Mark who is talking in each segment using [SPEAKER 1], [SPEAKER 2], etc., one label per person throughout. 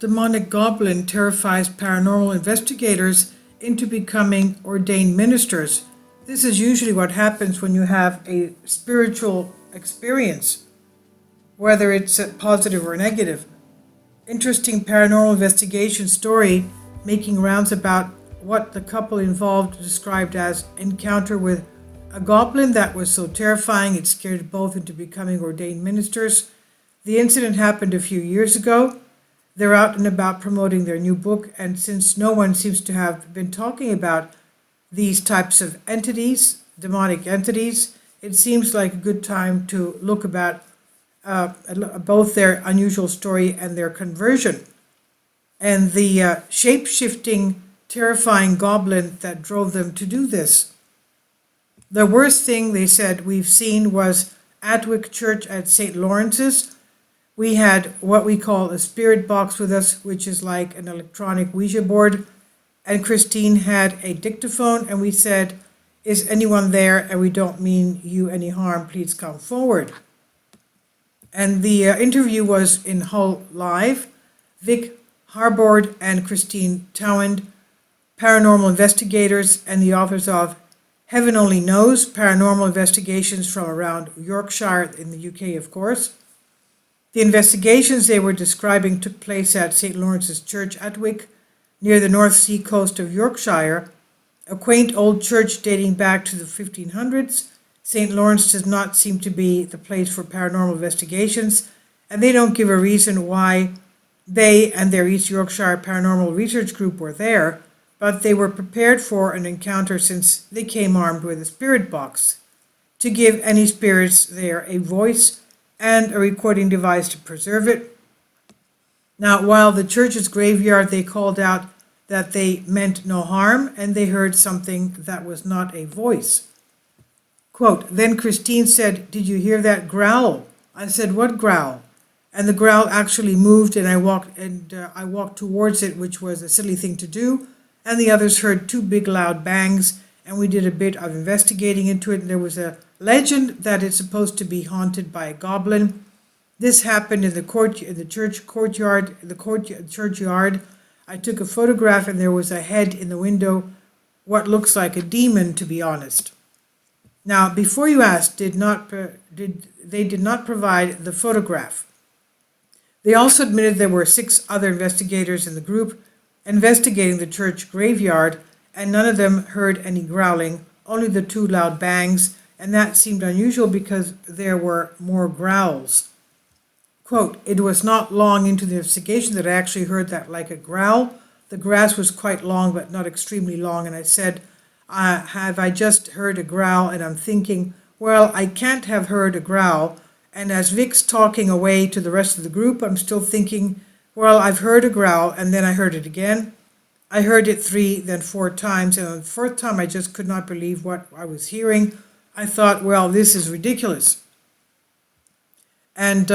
[SPEAKER 1] demonic goblin terrifies paranormal investigators into becoming ordained ministers. This is usually what happens when you have a spiritual experience, whether it's positive or negative. Interesting paranormal investigation story making rounds about what the couple involved described as encounter with a goblin that was so terrifying it scared both into becoming ordained ministers. The incident happened a few years ago. They're out and about promoting their new book, and since no one seems to have been talking about these types of entities, demonic entities, it seems like a good time to look about both their unusual story and their conversion, and the shape-shifting, terrifying goblin that drove them to do this. The worst thing they said we've seen was Atwick Church at St. Lawrence's. We had what we call a spirit box with us, which is like an electronic Ouija board, and Christine had a dictaphone, and we said, "Is anyone there? And we don't mean you any harm, please come forward." And the interview was in Hull Live. Vic Harbord and Christine Towand, paranormal investigators and the authors of Heaven Only Knows, Paranormal Investigations from Around Yorkshire in the UK, of course. The investigations they were describing took place at St. Lawrence's Church, Atwick, near the North Sea coast of Yorkshire, a quaint old church dating back to the 1500s. St. Lawrence does not seem to be the place for paranormal investigations, and they don't give a reason why they and their East Yorkshire Paranormal Research Group were there, but they were prepared for an encounter since they came armed with a spirit box to give any spirits there a voice and a recording device to preserve it. Now, while the church's graveyard, they called out that they meant no harm, and they heard something that was not a voice. Quote, "Then Christine said, 'Did you hear that growl?' I said, 'What growl?' And the growl actually moved, and I walked towards it, which was a silly thing to do. And the others heard two big loud bangs, and we did a bit of investigating into it. And there was a legend that it's supposed to be haunted by a goblin. This happened in the church courtyard, churchyard. I took a photograph, and there was a head in the window, what looks like a demon, to be honest." Now, before you ask, they did not provide the photograph. They also admitted there were 6 other investigators in the group investigating the church graveyard, and none of them heard any growling, only the 2 loud bangs, and that seemed unusual because there were more growls. Quote, "It was not long into the investigation that I actually heard that like a growl. The grass was quite long, but not extremely long, and I said, have I just heard a growl? And I'm thinking, well, I can't have heard a growl. And as Vic's talking away to the rest of the group, I'm still thinking, well, I've heard a growl, and then I heard it again. I heard it 3, then 4 times, and on the 4th time I just could not believe what I was hearing. I thought, well, this is ridiculous." And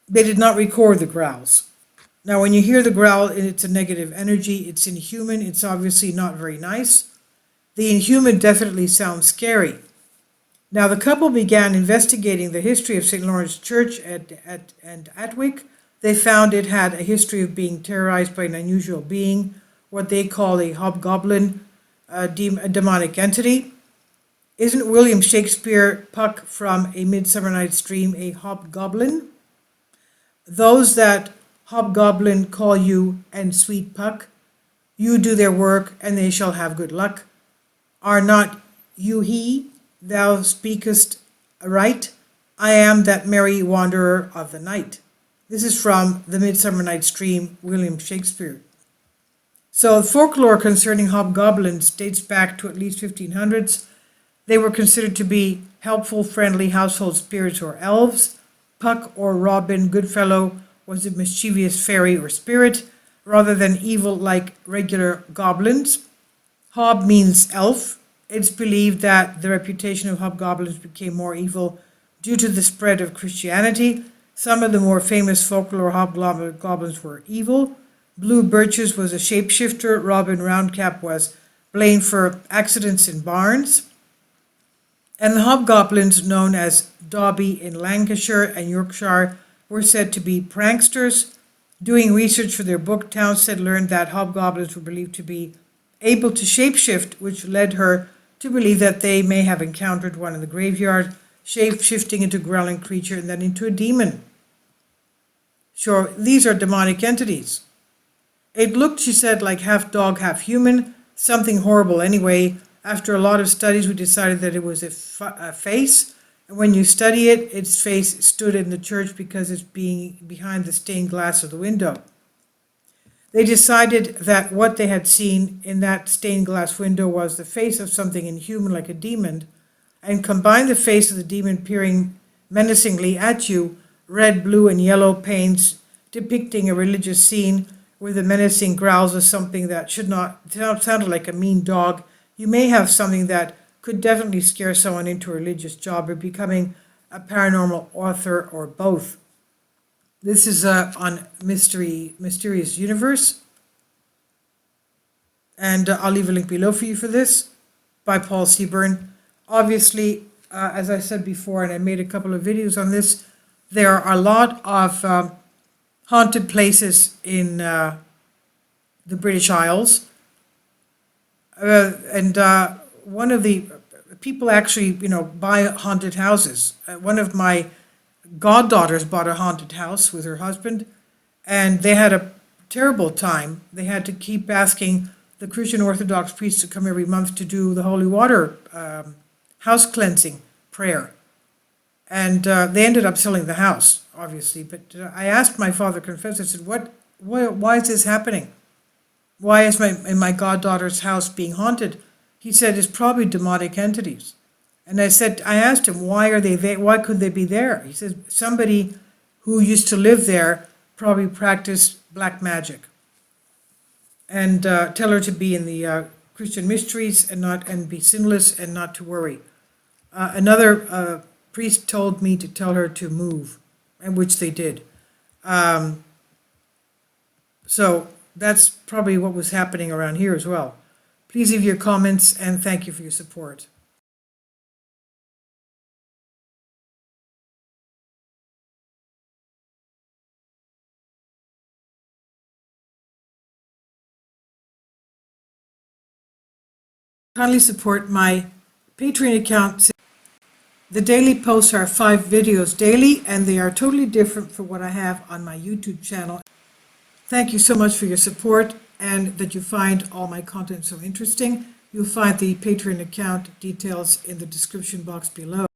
[SPEAKER 1] they did not record the growls. Now, when you hear the growl, it's a negative energy, it's inhuman, it's obviously not very nice. The inhuman definitely sounds scary. Now, the couple began investigating the history of St. Lawrence Church and Atwick. They found it had a history of being terrorized by an unusual being, what they call a hobgoblin, a demonic entity. Isn't William Shakespeare Puck from A Midsummer Night's Dream a hobgoblin? Those that hobgoblin call you and sweet Puck, you do their work and they shall have good luck. Are not you he, thou speakest aright? I am that merry wanderer of the night. This is from The Midsummer Night's Dream, William Shakespeare. So folklore concerning hobgoblins dates back to at least 1500s. They were considered to be helpful, friendly household spirits or elves. Puck or Robin Goodfellow was a mischievous fairy or spirit, rather than evil like regular goblins. Hob means elf. It's believed that the reputation of hobgoblins became more evil due to the spread of Christianity. Some of the more famous folklore hobgoblins were evil. Blue Birches was a shapeshifter. Robin Roundcap was blamed for accidents in barns. And the hobgoblins, known as Dobby in Lancashire and Yorkshire, were said to be pranksters. Doing research for their book, Townsend learned that hobgoblins were believed to be able to shapeshift, which led her to believe that they may have encountered one in the graveyard, shape-shifting into a growling creature and then into a demon. Sure, these are demonic entities. It looked, she said, like half dog, half human, something horrible anyway. After a lot of studies, we decided that it was a face. And when you study it, its face stood in the church because it's being behind the stained glass of the window. They decided that what they had seen in that stained glass window was the face of something inhuman like a demon, and combined the face of the demon peering menacingly at you, red, blue, and yellow paints depicting a religious scene with the menacing growls of something that should not sounded like a mean dog. You may have something that could definitely scare someone into a religious job or becoming a paranormal author or both. This is on Mysterious Universe, and I'll leave a link below for you for this, by Paul Seaburn. Obviously, as I said before, and I made a couple of videos on this, there are a lot of haunted places in the British Isles, and one of the people actually, buy haunted houses. One of my goddaughters bought a haunted house with her husband, and they had a terrible time. They had to keep asking the Christian Orthodox priest to come every month to do the holy water house cleansing prayer. And they ended up selling the house, obviously. But I asked my father confessor, I said, why is this happening? Why is my goddaughter's house being haunted? He said, it's probably demonic entities. And I asked him, why are they there? Why could they be there? He says, somebody who used to live there probably practiced black magic. And tell her to be in the Christian mysteries and be sinless and not to worry. Another priest told me to tell her to move, and which they did. So that's probably what was happening around here as well. Please leave your comments, and thank you for your support. Kindly support my Patreon account. The daily posts are 5 videos daily, and they are totally different from what I have on my YouTube channel. Thank you so much for your support and that you find all my content so interesting. You'll find the Patreon account details in the description box below.